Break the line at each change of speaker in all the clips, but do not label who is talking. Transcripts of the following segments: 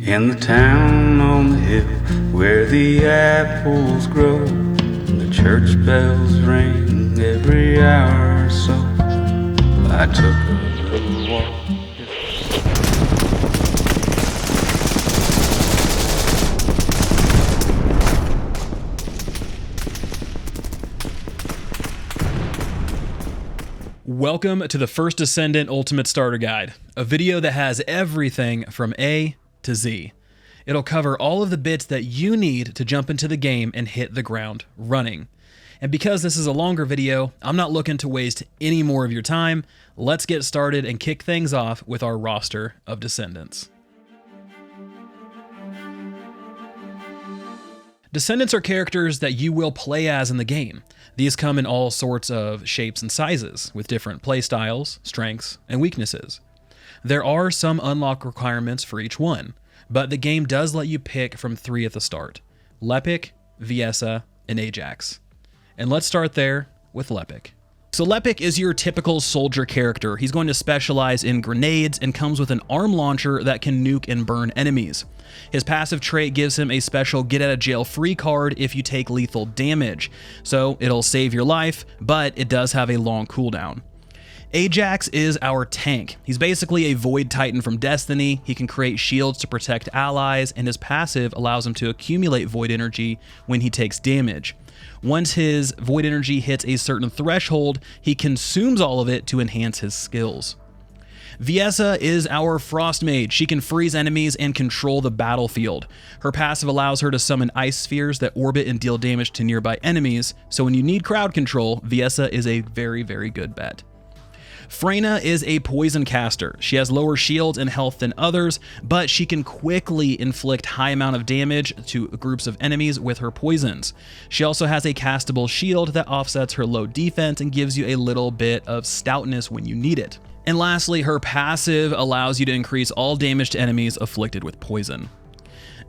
In the town on the hill where the apples grow, and the church bells ring every hour or so, I took a little walk.
Welcome to the First Descendant Ultimate Starter Guide, a video that has everything from A to Z. It'll cover all of the bits that you need to jump into the game and hit the ground running. And because this is a longer video, I'm not looking to waste any more of your time. Let's get started and kick things off with our roster of Descendants. Descendants are characters that you will play as in the game. These come in all sorts of shapes and sizes, with different playstyles, strengths, and weaknesses. There are some unlock requirements for each one, but the game does let you pick from 3 at the start: Lepic, Viessa, and Ajax. And let's start there with Lepic. So Lepic is your typical soldier character. He's going to specialize in grenades and comes with an arm launcher that can nuke and burn enemies. His passive trait gives him a special get out of jail free card if you take lethal damage. So it'll save your life, but it does have a long cooldown. Ajax is our tank. He's basically a Void Titan from Destiny. He can create shields to protect allies, and his passive allows him to accumulate Void Energy when he takes damage. Once his Void Energy hits a certain threshold, he consumes all of it to enhance his skills. Viessa is our Frost Mage. She can freeze enemies and control the battlefield. Her passive allows her to summon ice spheres that orbit and deal damage to nearby enemies, so when you need crowd control, Viessa is a very, very good bet. Freyna is a poison caster. She has lower shields and health than others, but she can quickly inflict high amount of damage to groups of enemies with her poisons. She also has a castable shield that offsets her low defense and gives you a little bit of stoutness when you need it. And lastly, her passive allows you to increase all damage to enemies afflicted with poison.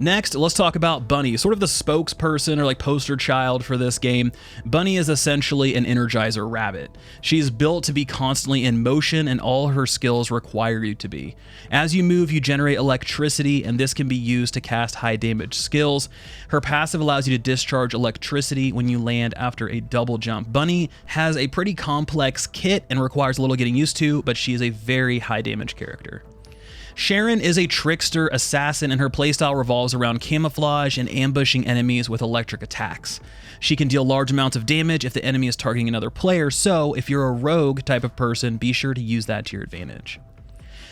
Next, let's talk about Bunny, sort of the spokesperson or like poster child for this game. Bunny is essentially an Energizer rabbit. She's built to be constantly in motion, and all her skills require you to be. As you move, you generate electricity, and this can be used to cast high damage skills. Her passive allows you to discharge electricity when you land after a double jump. Bunny has a pretty complex kit and requires a little getting used to, but she is a very high damage character. Sharon is a trickster assassin, and her playstyle revolves around camouflage and ambushing enemies with electric attacks. She can deal large amounts of damage if the enemy is targeting another player, so if you're a rogue type of person, be sure to use that to your advantage.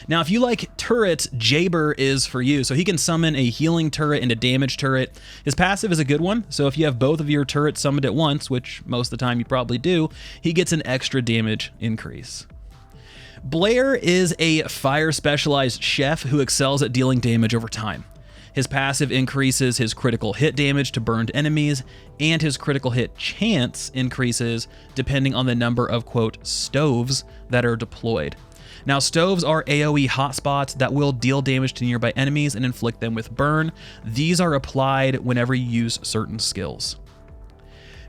Now, if you like turrets, Jaber is for you. So he can summon a healing turret and a damage turret. His passive is a good one, so if you have both of your turrets summoned at once, which most of the time you probably do, he gets an extra damage increase. Blair is a fire specialized chef who excels at dealing damage over time. His passive increases his critical hit damage to burned enemies, and his critical hit chance increases depending on the number of, quote, stoves that are deployed. Now, stoves are AoE hotspots that will deal damage to nearby enemies and inflict them with burn. These are applied whenever you use certain skills.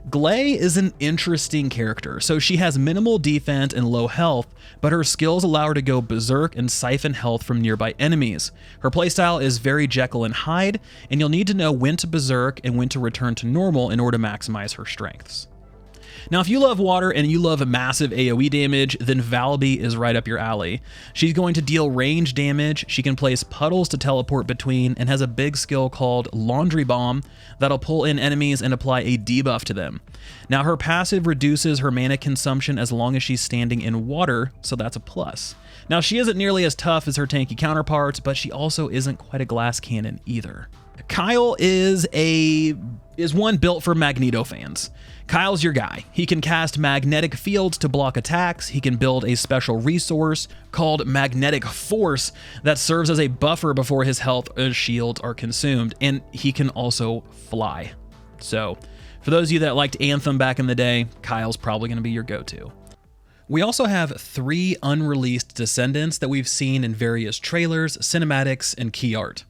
Glay is an interesting character. So she has minimal defense and low health, but her skills allow her to go berserk and siphon health from nearby enemies. Her playstyle is very Jekyll and Hyde, and you'll need to know when to berserk and when to return to normal in order to maximize her strengths. Now, if you love water and you love massive AoE damage, then Valby is right up your alley. She's going to deal range damage, she can place puddles to teleport between, and has a big skill called Laundry Bomb that'll pull in enemies and apply a debuff to them. Now, her passive reduces her mana consumption as long as she's standing in water, so that's a plus. Now, she isn't nearly as tough as her tanky counterparts, but she also isn't quite a glass cannon either. Kyle is one built for Magneto fans. Kyle's your guy. He can cast magnetic fields to block attacks. He can build a special resource called Magnetic Force that serves as a buffer before his health or shields are consumed, and he can also fly. So, for those of you that liked Anthem back in the day, Kyle's probably going to be your go-to. We also have 3 unreleased Descendants that we've seen in various trailers, cinematics, and key art.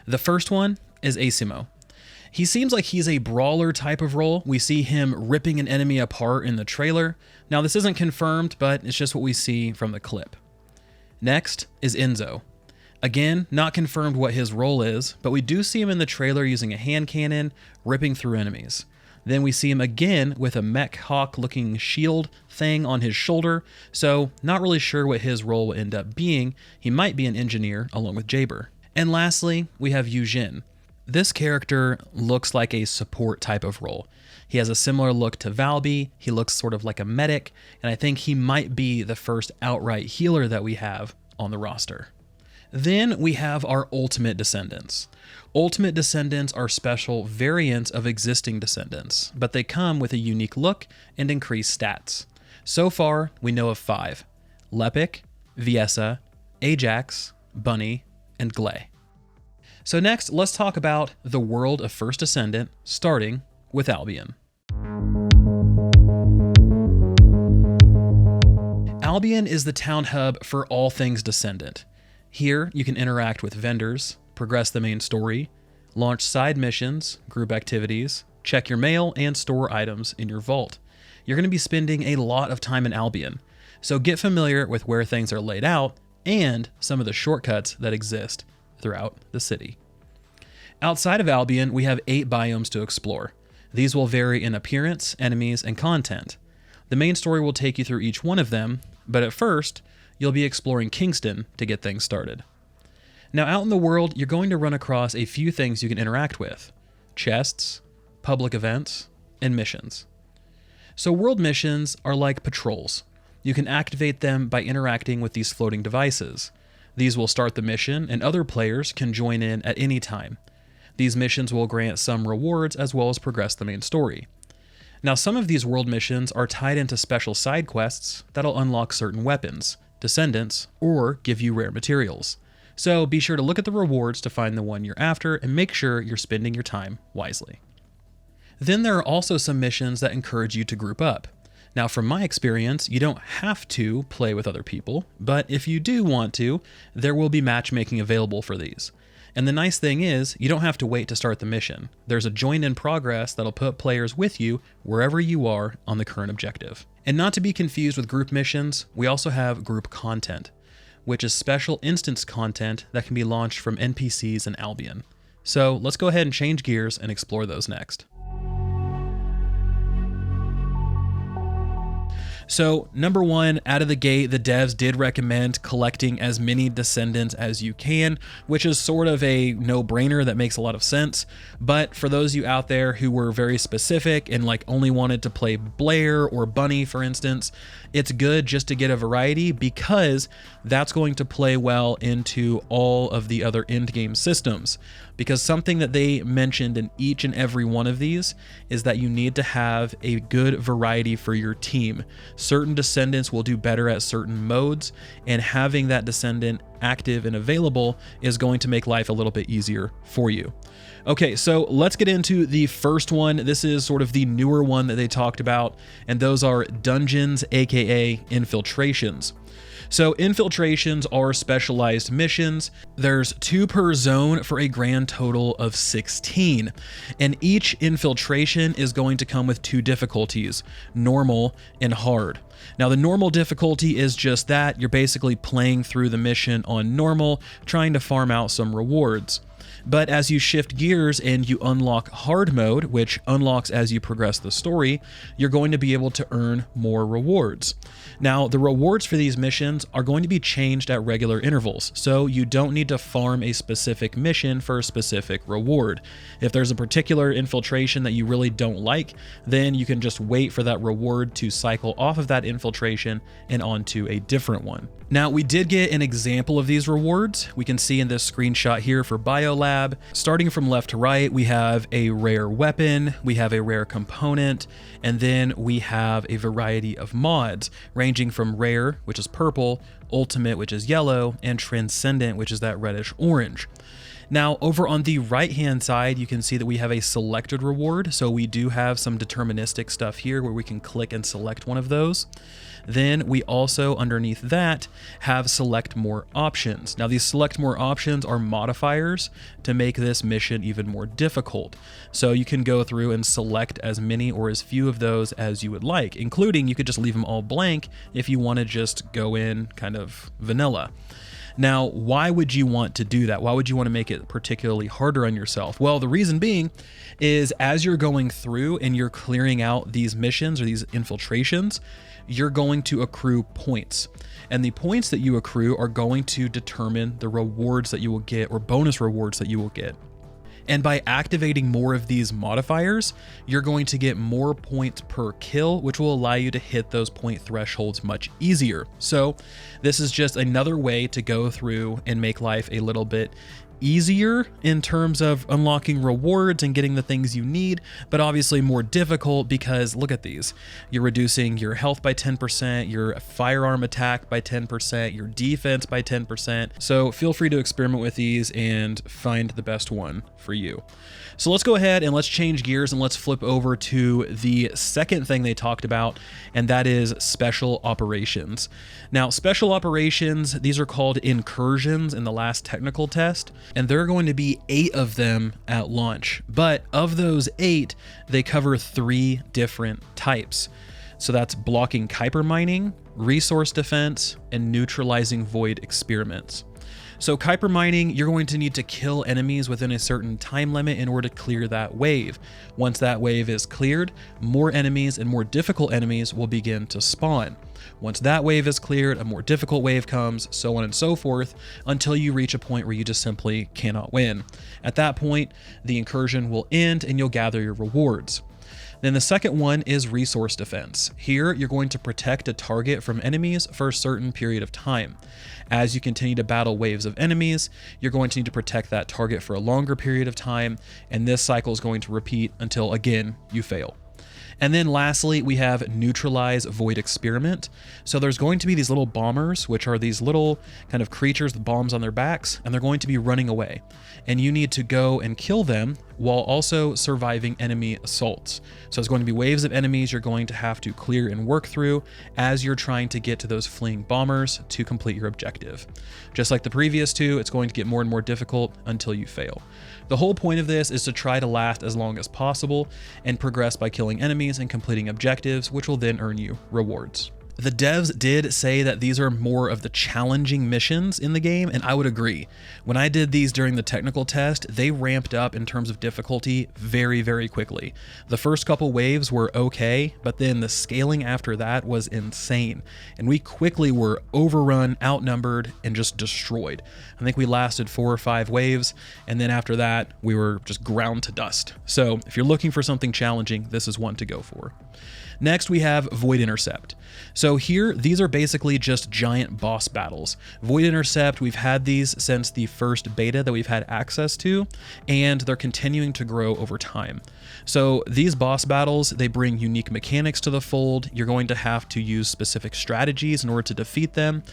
The first one is Asimo. He seems like he's a brawler type of role. We see him ripping an enemy apart in the trailer. Now, this isn't confirmed, but it's just what we see from the clip. Next is Enzo. Again, not confirmed what his role is, but we do see him in the trailer using a hand cannon, ripping through enemies. Then we see him again with a mech hawk looking shield thing on his shoulder, so not really sure what his role will end up being. He might be an engineer along with Jaber. And lastly, we have Yujin. This character looks like a support type of role. He has a similar look to Valby, he looks sort of like a medic, and I think he might be the first outright healer that we have on the roster. Then we have our Ultimate Descendants. Ultimate Descendants are special variants of existing Descendants, but they come with a unique look and increased stats. So far, we know of 5: Lepic, Viessa, Ajax, Bunny, and Glay. So next, let's talk about the world of First Descendant, starting with Albion. Albion is the town hub for all things Descendant. Here, you can interact with vendors, progress the main story, launch side missions, group activities, check your mail, and store items in your vault. You're going to be spending a lot of time in Albion, so get familiar with where things are laid out and some of the shortcuts that exist throughout the city. Outside of Albion, we have 8 biomes to explore. These will vary in appearance, enemies, and content. The main story will take you through each one of them, but at first, you'll be exploring Kingston to get things started. Now, out in the world, you're going to run across a few things you can interact with: chests, public events, and missions. So world missions are like patrols. You can activate them by interacting with these floating devices. These will start the mission, and other players can join in at any time. These missions will grant some rewards as well as progress the main story. Now, some of these world missions are tied into special side quests that'll unlock certain weapons, Descendants, or give you rare materials. So be sure to look at the rewards to find the one you're after and make sure you're spending your time wisely. Then there are also some missions that encourage you to group up. Now, from my experience, you don't have to play with other people, but if you do want to, there will be matchmaking available for these. And the nice thing is, you don't have to wait to start the mission. There's a join in progress that'll put players with you wherever you are on the current objective. And not to be confused with group missions, we also have group content, which is special instance content that can be launched from NPCs in Albion. So let's go ahead and change gears and explore those next. So, number one, out of the gate, the devs did recommend collecting as many Descendants as you can, which is sort of a no-brainer that makes a lot of sense. But for those of you out there who were very specific and like only wanted to play Blair or Bunny, for instance, it's good just to get a variety because that's going to play well into all of the other endgame systems. Because something that they mentioned in each and every one of these is that you need to have a good variety for your team. Certain Descendants will do better at certain modes, and having that Descendant active and available is going to make life a little bit easier for you. Okay, so let's get into the first one. This is sort of the newer one that they talked about, and those are dungeons, aka infiltrations. So infiltrations are specialized missions. There's 2 per zone for a grand total of 16. And each infiltration is going to come with 2 difficulties, normal and hard. Now the normal difficulty is just that. You're basically playing through the mission on normal, trying to farm out some rewards. But as you shift gears and you unlock hard mode, which unlocks as you progress the story, you're going to be able to earn more rewards. Now, the rewards for these missions are going to be changed at regular intervals, so you don't need to farm a specific mission for a specific reward. If there's a particular infiltration that you really don't like, then you can just wait for that reward to cycle off of that infiltration and onto a different one. Now, we did get an example of these rewards. We can see in this screenshot here for Biolab. Starting from left to right, we have a rare weapon, we have a rare component, and then we have a variety of mods, ranging from rare, which is purple, ultimate, which is yellow, and transcendent, which is that reddish orange. Now, over on the right-hand side, you can see that we have a selected reward. So we do have some deterministic stuff here where we can click and select one of those. Then we also, underneath that, have select more options. Now, these select more options are modifiers to make this mission even more difficult. So you can go through and select as many or as few of those as you would like, including you could just leave them all blank if you want to just go in kind of vanilla. Now, why would you want to do that? Why would you want to make it particularly harder on yourself? Well, the reason being is as you're going through and you're clearing out these missions or these infiltrations, you're going to accrue points. And the points that you accrue are going to determine the rewards that you will get or bonus rewards that you will get. And by activating more of these modifiers, you're going to get more points per kill, which will allow you to hit those point thresholds much easier. So this is just another way to go through and make life a little bit easier in terms of unlocking rewards and getting the things you need, but obviously more difficult because look at these. You're reducing your health by 10%, your firearm attack by 10%, your defense by 10%. So feel free to experiment with these and find the best one for you. So let's go ahead and let's change gears and let's flip over to the second thing they talked about, and that is special operations. Now, special operations, these are called incursions in the last technical test, and there are going to be 8 of them at launch. But of those 8, they cover 3 different types. So that's blocking Kuiper mining, resource defense, and neutralizing void experiments. So Kuiper mining, you're going to need to kill enemies within a certain time limit in order to clear that wave. Once that wave is cleared, more enemies and more difficult enemies will begin to spawn. Once that wave is cleared, a more difficult wave comes, so on and so forth, until you reach a point where you just simply cannot win. At that point, the incursion will end and you'll gather your rewards. Then the second one is resource defense. Here, you're going to protect a target from enemies for a certain period of time. As you continue to battle waves of enemies, you're going to need to protect that target for a longer period of time, and this cycle is going to repeat until, again, you fail. And then lastly, we have neutralize void experiment. So there's going to be these little bombers, which are these little kind of creatures with bombs on their backs, and they're going to be running away. And you need to go and kill them while also surviving enemy assaults. So it's going to be waves of enemies you're going to have to clear and work through as you're trying to get to those fleeing bombers to complete your objective. Just like the previous 2, it's going to get more and more difficult until you fail. The whole point of this is to try to last as long as possible and progress by killing enemies and completing objectives, which will then earn you rewards. The devs did say that these are more of the challenging missions in the game, and I would agree. When I did these during the technical test, they ramped up in terms of difficulty very, very quickly. The first couple waves were okay, but then the scaling after that was insane, and we quickly were overrun, outnumbered, and just destroyed. I think we lasted 4 or 5 waves, and then after that, we were just ground to dust. So if you're looking for something challenging, this is one to go for. Next, we have Void Intercept. So here, these are basically just giant boss battles. Void Intercept, we've had these since the first beta that we've had access to, and they're continuing to grow over time. So these boss battles, they bring unique mechanics to the fold. You're going to have to use specific strategies in order to defeat them,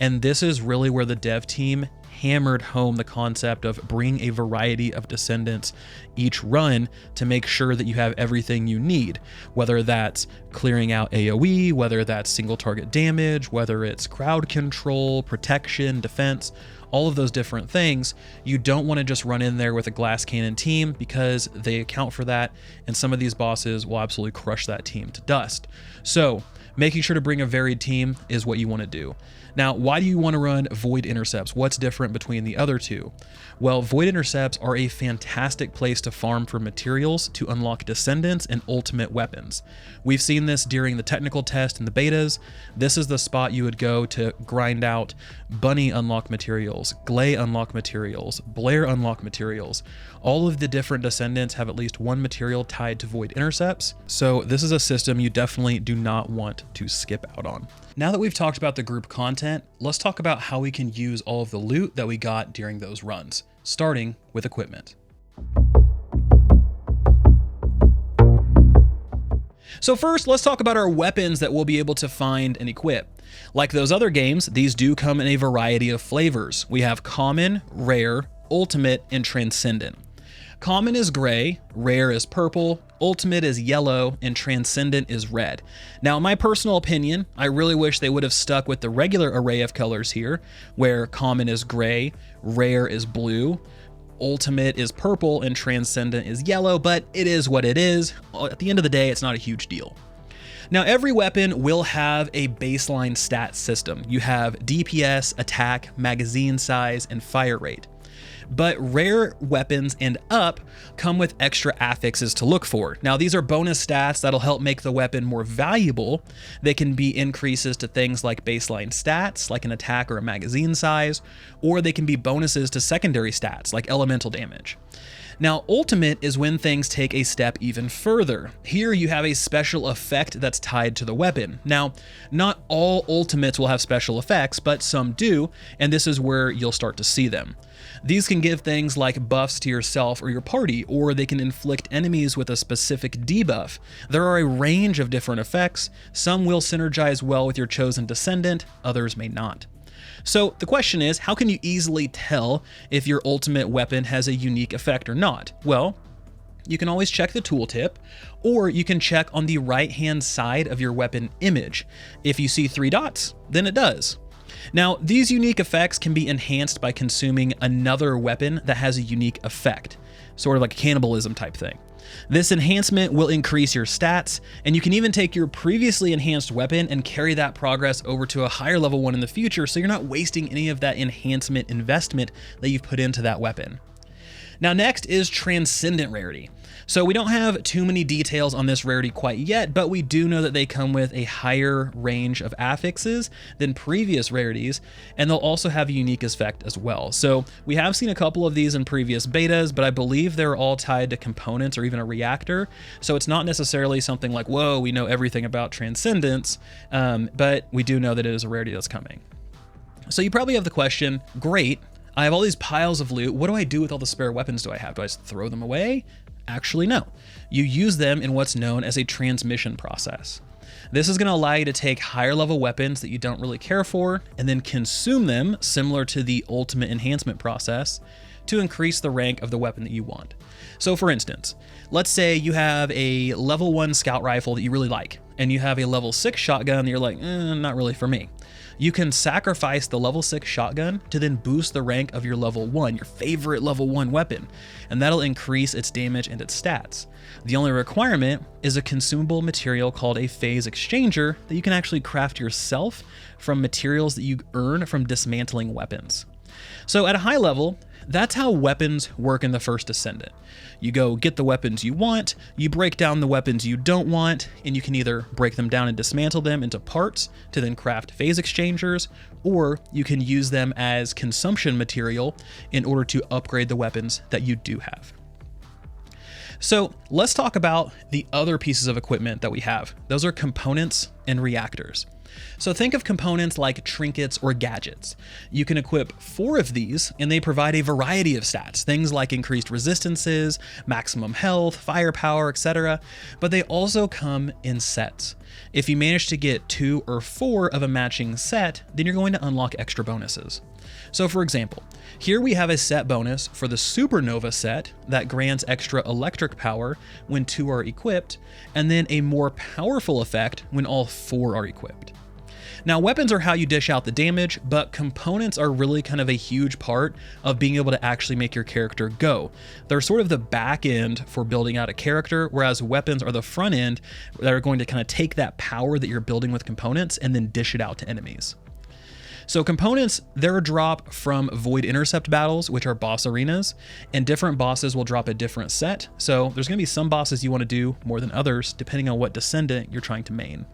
and this is really where the dev team hammered home the concept of bring a variety of Descendants each run to make sure that you have everything you need, whether that's clearing out AoE, whether that's single target damage, whether it's crowd control, protection, defense, all of those different things. You don't want to just run in there with a glass cannon team because they account for that, and some of these bosses will absolutely crush that team to dust. So making sure to bring a varied team is what you want to do. Now, why do you want to run Void Intercepts? What's different between the other 2? Well, Void Intercepts are a fantastic place to farm for materials to unlock Descendants and ultimate weapons. We've seen this during the technical test and the betas. This is the spot you would go to grind out Bunny unlock materials, Glay unlock materials, Blair unlock materials. All of the different Descendants have at least one material tied to Void Intercepts, so this is a system you definitely do not want to skip out on. Now that we've talked about the group content, let's talk about how we can use all of the loot that we got during those runs, starting with equipment. So first, let's talk about our weapons that we'll be able to find and equip. Like those other games, these do come in a variety of flavors. We have common, rare, ultimate, and transcendent. Common is gray, rare is purple, ultimate is yellow, and transcendent is red. Now, in my personal opinion, I really wish they would have stuck with the regular array of colors here, where common is gray, rare is blue, ultimate is purple, and transcendent is yellow, but it is what it is. At the end of the day, it's not a huge deal. Now, every weapon will have a baseline stat system. You have DPS, attack, magazine size, and fire rate. But rare weapons and up come with extra affixes to look for. Now, these are bonus stats that'll help make the weapon more valuable. They can be increases to things like baseline stats, like an attack or a magazine size, or they can be bonuses to secondary stats, like elemental damage. Now, ultimate is when things take a step even further. Here you have a special effect that's tied to the weapon. Now, not all ultimates will have special effects, but some do, and this is where you'll start to see them. These can give things like buffs to yourself or your party, or they can inflict enemies with a specific debuff. There are a range of different effects. Some will synergize well with your chosen descendant, others may not. So the question is, how can you easily tell if your ultimate weapon has a unique effect or not? Well, you can always check the tooltip, or you can check on the right-hand side of your weapon image. If you see 3 dots, then it does. Now, these unique effects can be enhanced by consuming another weapon that has a unique effect, sort of like a cannibalism type thing. This enhancement will increase your stats, and you can even take your previously enhanced weapon and carry that progress over to a higher level one in the future, so you're not wasting any of that enhancement investment that you've put into that weapon. Now, next is Transcendent rarity. So we don't have too many details on this rarity quite yet, but we do know that they come with a higher range of affixes than previous rarities, and they'll also have a unique effect as well. So we have seen a couple of these in previous betas, but I believe they're all tied to components or even a reactor. So it's not necessarily something like, whoa, we know everything about Transcendants, but we do know that it is a rarity that's coming. So you probably have the question, great, I have all these piles of loot. What do I do with all the spare weapons do I have? Do I just throw them away? Actually, no. You use them in what's known as a transmission process. This is going to allow you to take higher level weapons that you don't really care for and then consume them, similar to the ultimate enhancement process, to increase the rank of the weapon that you want. So for instance, let's say you have a level 1 scout rifle that you really like, and you have a level 6 shotgun that you're like, not really for me. You can sacrifice the level 6 shotgun to then boost the rank of your level 1, your favorite level 1 weapon, and that'll increase its damage and its stats. The only requirement is a consumable material called a phase exchanger that you can actually craft yourself from materials that you earn from dismantling weapons. So at a high level, that's how weapons work in the First Descendant. You go get the weapons you want, you break down the weapons you don't want, and you can either break them down and dismantle them into parts to then craft phase exchangers, or you can use them as consumption material in order to upgrade the weapons that you do have. So let's talk about the other pieces of equipment that we have. Those are components and reactors. So think of components like trinkets or gadgets. You can equip 4 of these, and they provide a variety of stats, things like increased resistances, maximum health, firepower, etc. But they also come in sets. If you manage to get 2 or 4 of a matching set, then you're going to unlock extra bonuses. So for example, here we have a set bonus for the Supernova set that grants extra electric power when 2 are equipped, and then a more powerful effect when all 4 are equipped. Now, weapons are how you dish out the damage, but components are really kind of a huge part of being able to actually make your character go. They're sort of the back end for building out a character, whereas weapons are the front end that are going to kind of take that power that you're building with components and then dish it out to enemies. So components, they're a drop from Void Intercept battles, which are boss arenas, and different bosses will drop a different set. So there's going to be some bosses you want to do more than others, depending on what descendant you're trying to main.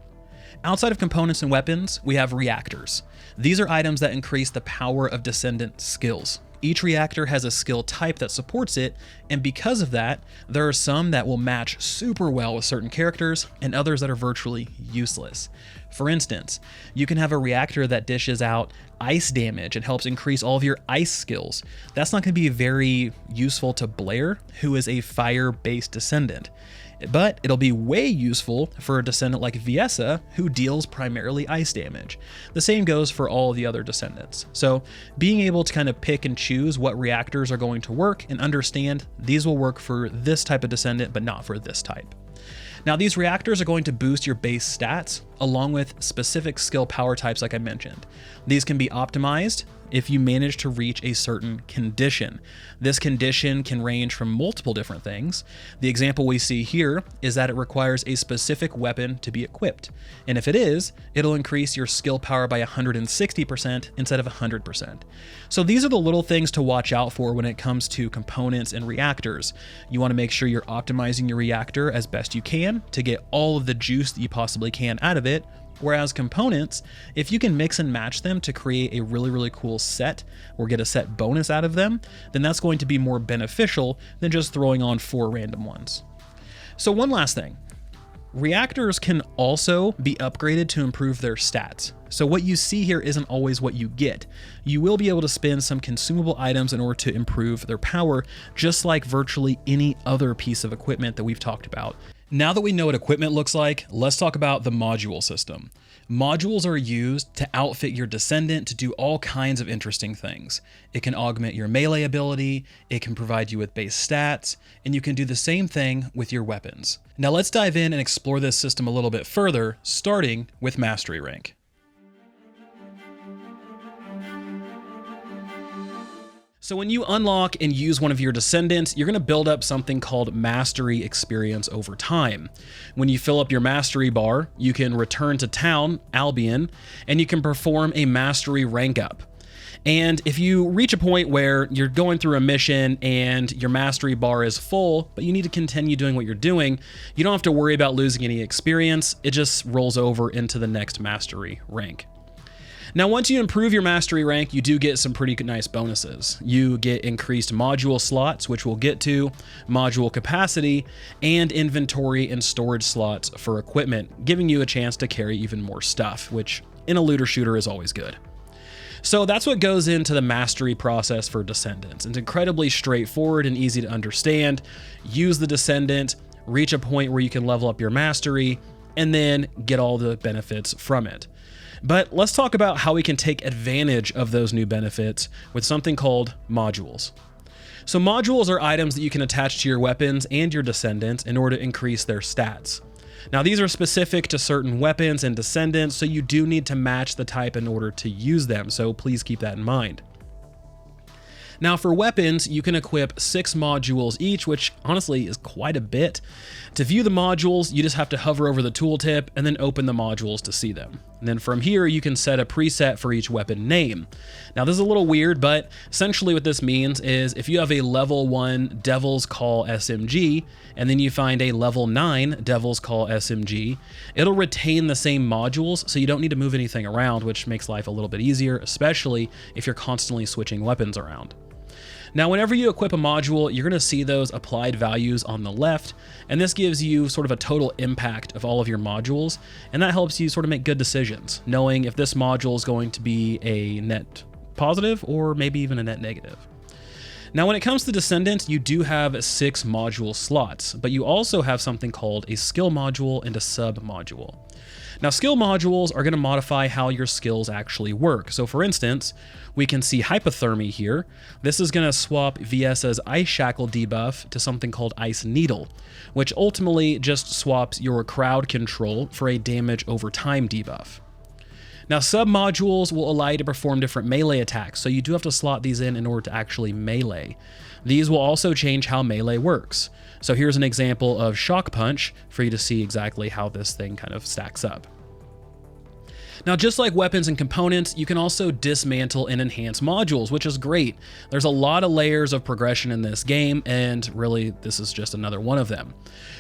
Outside of components and weapons, we have reactors. These are items that increase the power of descendant skills. Each reactor has a skill type that supports it, and because of that, there are some that will match super well with certain characters and others that are virtually useless. For instance, you can have a reactor that dishes out ice damage and helps increase all of your ice skills. That's not going to be very useful to Blair, who is a fire-based descendant. But it'll be way useful for a descendant like Viessa, who deals primarily ice damage. The same goes for all the other descendants. So being able to kind of pick and choose what reactors are going to work and understand these will work for this type of descendant, but not for this type. Now, these reactors are going to boost your base stats along with specific skill power types like I mentioned. These can be optimized if you manage to reach a certain condition. This condition can range from multiple different things. The example we see here is that it requires a specific weapon to be equipped. And if it is, it'll increase your skill power by 160% instead of 100%. So these are the little things to watch out for when it comes to components and reactors. You want to make sure you're optimizing your reactor as best you can to get all of the juice that you possibly can out of it. Whereas components, if you can mix and match them to create a really, really cool set or get a set bonus out of them, then that's going to be more beneficial than just throwing on 4 random ones. So one last thing. Reactors can also be upgraded to improve their stats. So what you see here isn't always what you get. You will be able to spend some consumable items in order to improve their power, just like virtually any other piece of equipment that we've talked about. Now that we know what equipment looks like, let's talk about the module system. Modules are used to outfit your Descendant to do all kinds of interesting things. It can augment your melee ability, it can provide you with base stats, and you can do the same thing with your weapons. Now let's dive in and explore this system a little bit further, starting with Mastery Rank. So when you unlock and use one of your Descendants, you're going to build up something called Mastery Experience over time. When you fill up your Mastery bar, you can return to town, Albion, and you can perform a Mastery rank up. And if you reach a point where you're going through a mission and your Mastery bar is full, but you need to continue doing what you're doing, you don't have to worry about losing any experience. It just rolls over into the next Mastery rank. Now, once you improve your Mastery rank, you do get some pretty nice bonuses. You get increased module slots, which we'll get to, module capacity, and inventory and storage slots for equipment, giving you a chance to carry even more stuff, which in a looter shooter is always good. So that's what goes into the mastery process for Descendants. It's incredibly straightforward and easy to understand. Use the Descendant, reach a point where you can level up your mastery, and then get all the benefits from it. But let's talk about how we can take advantage of those new benefits with something called modules. So modules are items that you can attach to your weapons and your Descendants in order to increase their stats. Now these are specific to certain weapons and Descendants, so you do need to match the type in order to use them, so please keep that in mind. Now for weapons, you can equip 6 modules each, which honestly is quite a bit. To view the modules, you just have to hover over the tooltip and then open the modules to see them. And then from here, you can set a preset for each weapon name. Now this is a little weird, but essentially what this means is if you have a level 1 Devil's Call SMG, and then you find a level 9 Devil's Call SMG, it'll retain the same modules, so you don't need to move anything around, which makes life a little bit easier, especially if you're constantly switching weapons around. Now, whenever you equip a module, you're going to see those applied values on the left, and this gives you sort of a total impact of all of your modules, and that helps you sort of make good decisions, knowing if this module is going to be a net positive or maybe even a net negative. Now, when it comes to Descendants, you do have 6 module slots, but you also have something called a skill module and a sub module. Now, skill modules are going to modify how your skills actually work. So for instance, we can see hypothermia here. This is going to swap VS's Ice Shackle debuff to something called Ice Needle, which ultimately just swaps your crowd control for a damage over time debuff. Now, sub-modules will allow you to perform different melee attacks, so you do have to slot these in order to actually melee. These will also change how melee works. So here's an example of Shock Punch for you to see exactly how this thing kind of stacks up. Now, just like weapons and components, you can also dismantle and enhance modules, which is great. There's a lot of layers of progression in this game, and really, this is just another one of them.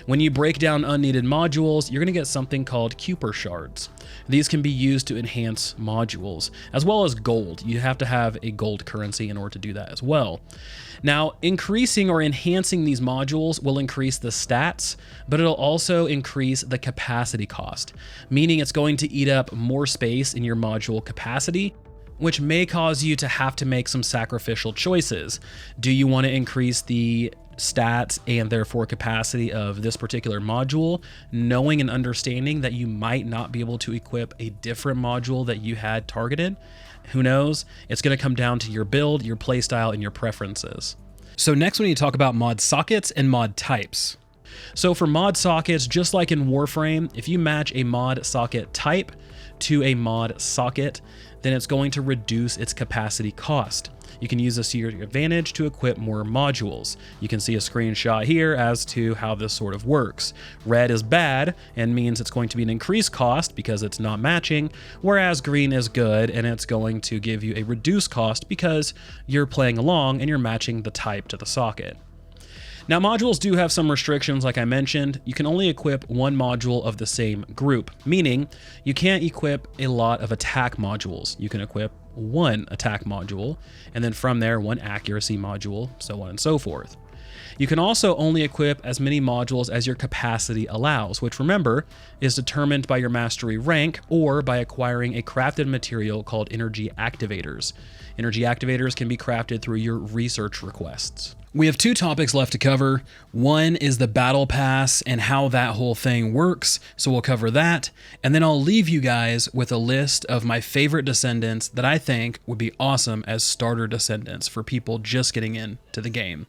When you break down unneeded modules, you're going to get something called Cooper shards. These can be used to enhance modules, as well as gold. You have to have a gold currency in order to do that as well. Now, increasing or enhancing these modules will increase the stats, but it'll also increase the capacity cost, meaning it's going to eat up more space in your module capacity, which may cause you to have to make some sacrificial choices. Do you want to increase the stats and therefore capacity of this particular module, knowing and understanding that you might not be able to equip a different module that you had targeted? Who knows? It's going to come down to your build, your playstyle, and your preferences. So next we need to talk about mod sockets and mod types. So for mod sockets, just like in Warframe, if you match a mod socket type to a mod socket, then it's going to reduce its capacity cost. You can use this to your advantage to equip more modules. You can see a screenshot here as to how this sort of works. Red is bad and means it's going to be an increased cost because it's not matching, whereas green is good and it's going to give you a reduced cost because you're playing along and you're matching the type to the socket. Now, modules do have some restrictions, like I mentioned. You can only equip one module of the same group, meaning you can't equip a lot of attack modules. You can equip one attack module, and then from there, one accuracy module, so on and so forth. You can also only equip as many modules as your capacity allows, which, remember, is determined by your mastery rank or by acquiring a crafted material called energy activators. Energy activators can be crafted through your research requests. We have two topics left to cover. One is the battle pass and how that whole thing works, so we'll cover that. And then I'll leave you guys with a list of my favorite Descendants that I think would be awesome as starter Descendants for people just getting into the game.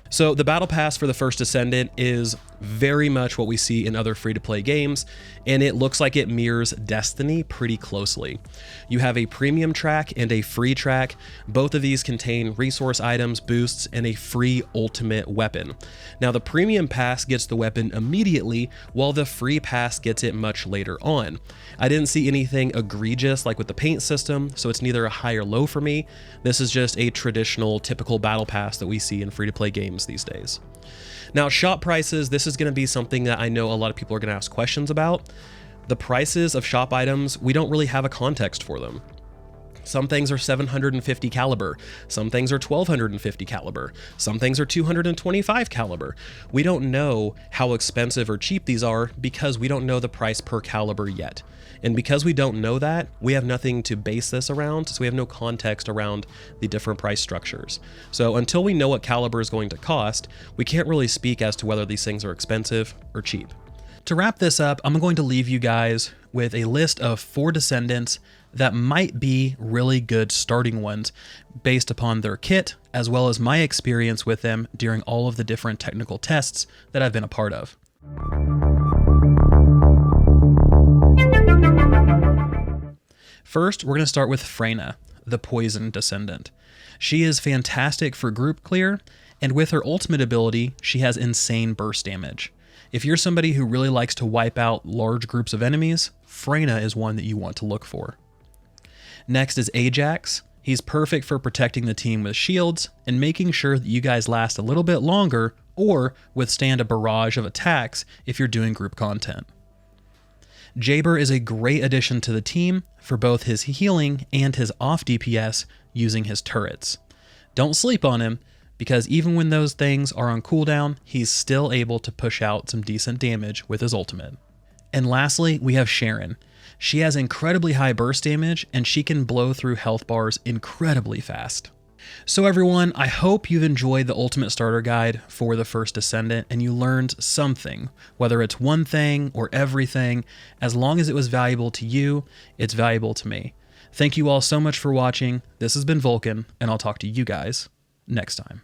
So the battle pass for the First Descendant is very much what we see in other free-to-play games, and it looks like it mirrors Destiny pretty closely. You have a premium track and a free track. Both of these contain resource items, boosts, and a free ultimate weapon. Now, the premium pass gets the weapon immediately, while the free pass gets it much later on. I didn't see anything egregious like with the paint system, so it's neither a high or low for me. This is just a traditional, typical battle pass that we see in free-to-play games these days. Now, shop prices, this is going to be something that I know a lot of people are going to ask questions about. The prices of shop items, we don't really have a context for them. Some things are 750 caliber, some things are 1250 caliber, some things are 225 caliber. We don't know how expensive or cheap these are because we don't know the price per caliber yet. And because we don't know that, we have nothing to base this around, so we have no context around the different price structures. So until we know what caliber is going to cost, we can't really speak as to whether these things are expensive or cheap. To wrap this up, I'm going to leave you guys with a list of 4 Descendants that might be really good starting ones based upon their kit, as well as my experience with them during all of the different technical tests that I've been a part of. First, we're going to start with Freyna, the Poison Descendant. She is fantastic for group clear, and with her ultimate ability, she has insane burst damage. If you're somebody who really likes to wipe out large groups of enemies, Freyna is one that you want to look for. Next is Ajax. He's perfect for protecting the team with shields and making sure that you guys last a little bit longer or withstand a barrage of attacks if you're doing group content. Jayber is a great addition to the team for both his healing and his off DPS using his turrets. Don't sleep on him, because even when those things are on cooldown, he's still able to push out some decent damage with his ultimate. And lastly, we have Sharon. She has incredibly high burst damage, and she can blow through health bars incredibly fast. So everyone, I hope you've enjoyed the Ultimate Starter Guide for the First Descendant and you learned something, whether it's one thing or everything. As long as it was valuable to you, it's valuable to me. Thank you all so much for watching. This has been Vulkan, and I'll talk to you guys next time.